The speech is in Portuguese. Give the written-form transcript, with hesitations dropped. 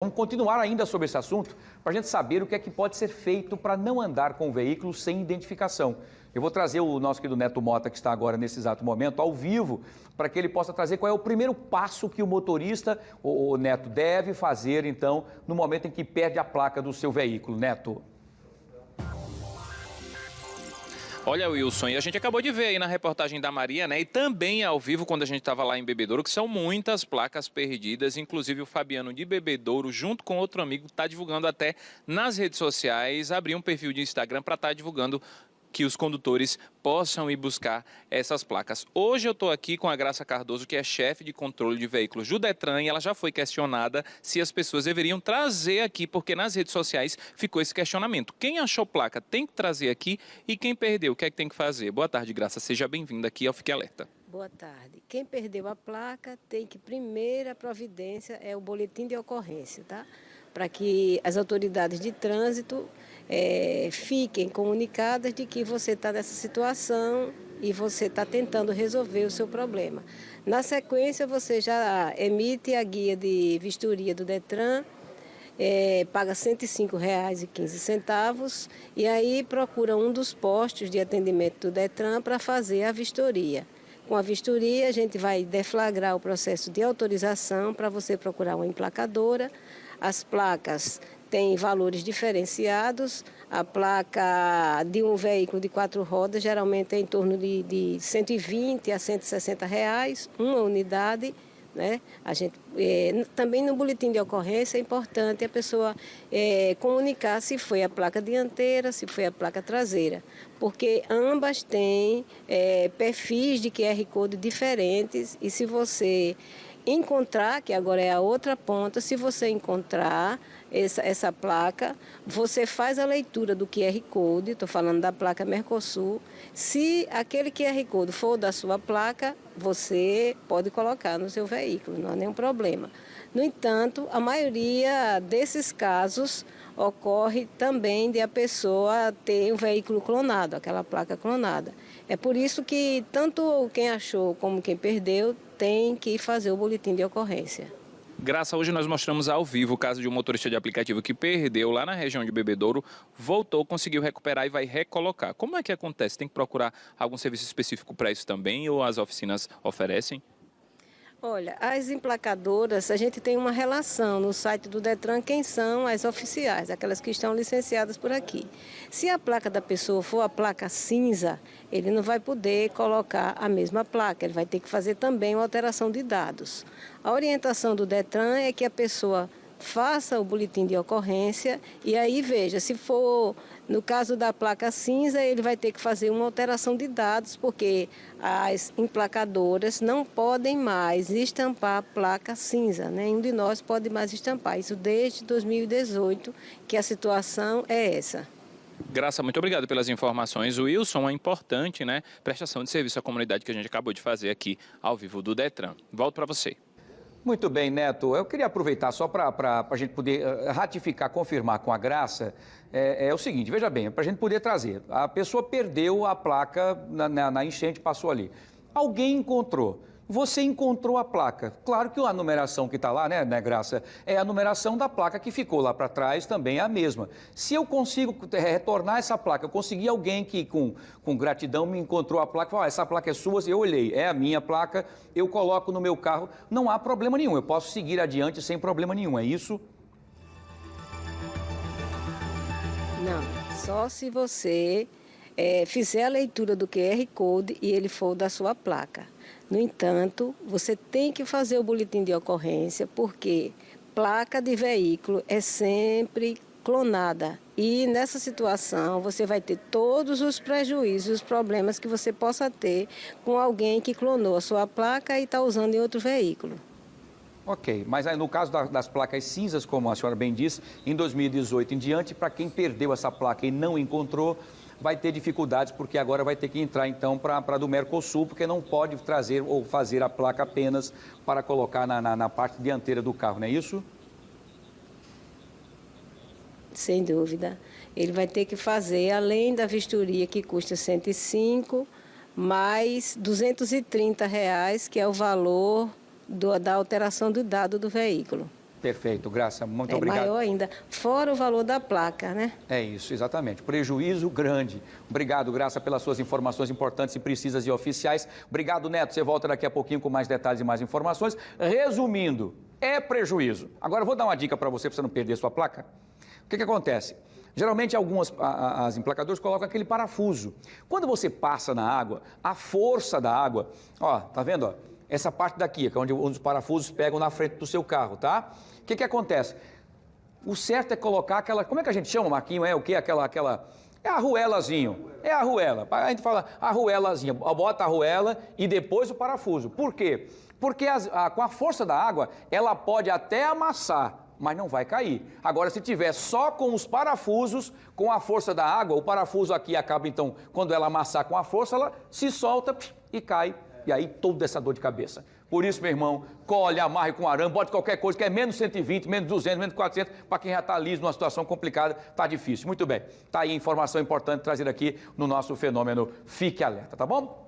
Vamos continuar ainda sobre esse assunto para a gente saber o que é que pode ser feito para não andar com o veículo sem identificação. Eu vou trazer o nosso querido Neto Mota, que está agora nesse exato momento, ao vivo, para que ele possa trazer qual é o primeiro passo que o motorista, o Neto, deve fazer, então, no momento em que perde a placa do seu veículo. Neto. Olha, Wilson, e a gente acabou de ver aí na reportagem da Maria, né? E também ao vivo, quando a gente estava lá em Bebedouro, que são muitas placas perdidas. Inclusive o Fabiano de Bebedouro, junto com outro amigo, está divulgando até nas redes sociais, abriu um perfil de Instagram para estar divulgando que os condutores possam ir buscar essas placas. Hoje eu estou aqui com a Graça Cardoso, que é chefe de controle de veículos do Detran, e ela já foi questionada se as pessoas deveriam trazer aqui, porque nas redes sociais ficou esse questionamento. Quem achou placa tem que trazer aqui e quem perdeu, o que é que tem que fazer? Boa tarde, Graça. Seja bem-vinda aqui ao Fique Alerta. Boa tarde. Quem perdeu a placa tem que, primeira providência, é o boletim de ocorrência, tá? Para que as autoridades de trânsito fiquem comunicadas de que você está nessa situação e você está tentando resolver o seu problema. Na sequência, você já emite a guia de vistoria do Detran, paga R$ 105,15 e aí procura um dos postos de atendimento do Detran para fazer a vistoria. Com a vistoria, a gente vai deflagrar o processo de autorização para você procurar uma emplacadora. As placas têm valores diferenciados. A placa de um veículo de 4 rodas geralmente é em torno de 120 a R$ 160 reais, uma unidade. Né? A gente, também no boletim de ocorrência é importante a pessoa comunicar se foi a placa dianteira, se foi a placa traseira, porque ambas têm perfis de QR Code diferentes e se você encontrar, que agora é a outra ponta, se você encontrar essa placa, você faz a leitura do QR Code, estou falando da placa Mercosul. Se aquele QR Code for da sua placa, você pode colocar no seu veículo, não há nenhum problema. No entanto, a maioria desses casos ocorre também de a pessoa ter um veículo clonado, aquela placa clonada. É por isso que tanto quem achou como quem perdeu tem que fazer o boletim de ocorrência. Graça, hoje nós mostramos ao vivo o caso de um motorista de aplicativo que perdeu lá na região de Bebedouro, voltou, conseguiu recuperar e vai recolocar. Como é que acontece? Tem que procurar algum serviço específico para isso também ou as oficinas oferecem? Olha, as emplacadoras, a gente tem uma relação no site do Detran, quem são as oficiais, aquelas que estão licenciadas por aqui. Se a placa da pessoa for a placa cinza, ele não vai poder colocar a mesma placa, ele vai ter que fazer também uma alteração de dados. A orientação do Detran é que a pessoa faça o boletim de ocorrência e aí veja, se for no caso da placa cinza, ele vai ter que fazer uma alteração de dados, porque as emplacadoras não podem mais estampar a placa cinza, nenhum de nós pode mais estampar, isso desde 2018, que a situação é essa. Graça, muito obrigado pelas informações. O Wilson, é importante, né? Prestação de serviço à comunidade que a gente acabou de fazer aqui ao vivo do Detran. Volto para você. Muito bem, Neto. Eu queria aproveitar só para a gente poder ratificar, confirmar com a Graça, é o seguinte, veja bem, para a gente poder trazer. A pessoa perdeu a placa na enchente, passou ali. Alguém encontrou. Você encontrou a placa. Claro que a numeração que está lá, né, Graça, é a numeração da placa que ficou lá para trás, também é a mesma. Se eu consigo retornar essa placa, eu consegui alguém que com gratidão me encontrou a placa, falou, essa placa é sua, eu olhei, é a minha placa, eu coloco no meu carro, não há problema nenhum, eu posso seguir adiante sem problema nenhum, é isso? Não, só se você fizer a leitura do QR Code e ele for da sua placa. No entanto, você tem que fazer o boletim de ocorrência, porque placa de veículo é sempre clonada. E nessa situação, você vai ter todos os prejuízos, os problemas que você possa ter com alguém que clonou a sua placa e está usando em outro veículo. Ok, mas aí no caso das placas cinzas, como a senhora bem disse, em 2018 em diante, para quem perdeu essa placa e não encontrou, vai ter dificuldades, porque agora vai ter que entrar, então, para a do Mercosul, porque não pode trazer ou fazer a placa apenas para colocar na parte dianteira do carro, não é isso? Sem dúvida. Ele vai ter que fazer, além da vistoria, que custa R$ 105, mais R$ 230, que é o valor da alteração do dado do veículo. Perfeito, Graça, muito obrigado. Maior ainda, fora o valor da placa, né? É isso, exatamente. Prejuízo grande. Obrigado, Graça, pelas suas informações importantes e precisas e oficiais. Obrigado, Neto. Você volta daqui a pouquinho com mais detalhes e mais informações. Resumindo, é prejuízo. Agora, eu vou dar uma dica para você não perder sua placa. O que acontece? Geralmente, as emplacadoras colocam aquele parafuso. Quando você passa na água, a força da água... Ó, tá vendo, ó? Essa parte daqui, que é onde os parafusos pegam na frente do seu carro, tá? O que acontece? O certo é colocar aquela... Como é que a gente chama, Marquinho? É o quê? É arruelazinho. É a arruela. A gente fala arruelazinha. Bota a arruela e depois o parafuso. Por quê? Porque com a força da água, ela pode até amassar, mas não vai cair. Agora, se tiver só com os parafusos, com a força da água, o parafuso aqui acaba, então, quando ela amassar com a força, ela se solta e cai. E aí, toda essa dor de cabeça. Por isso, meu irmão, colhe, amarre com arame, bote qualquer coisa, que é menos 120, menos 200, menos 400, para quem já está liso numa situação complicada, está difícil. Muito bem. Está aí informação importante trazida aqui no nosso fenômeno Fique Alerta, tá bom?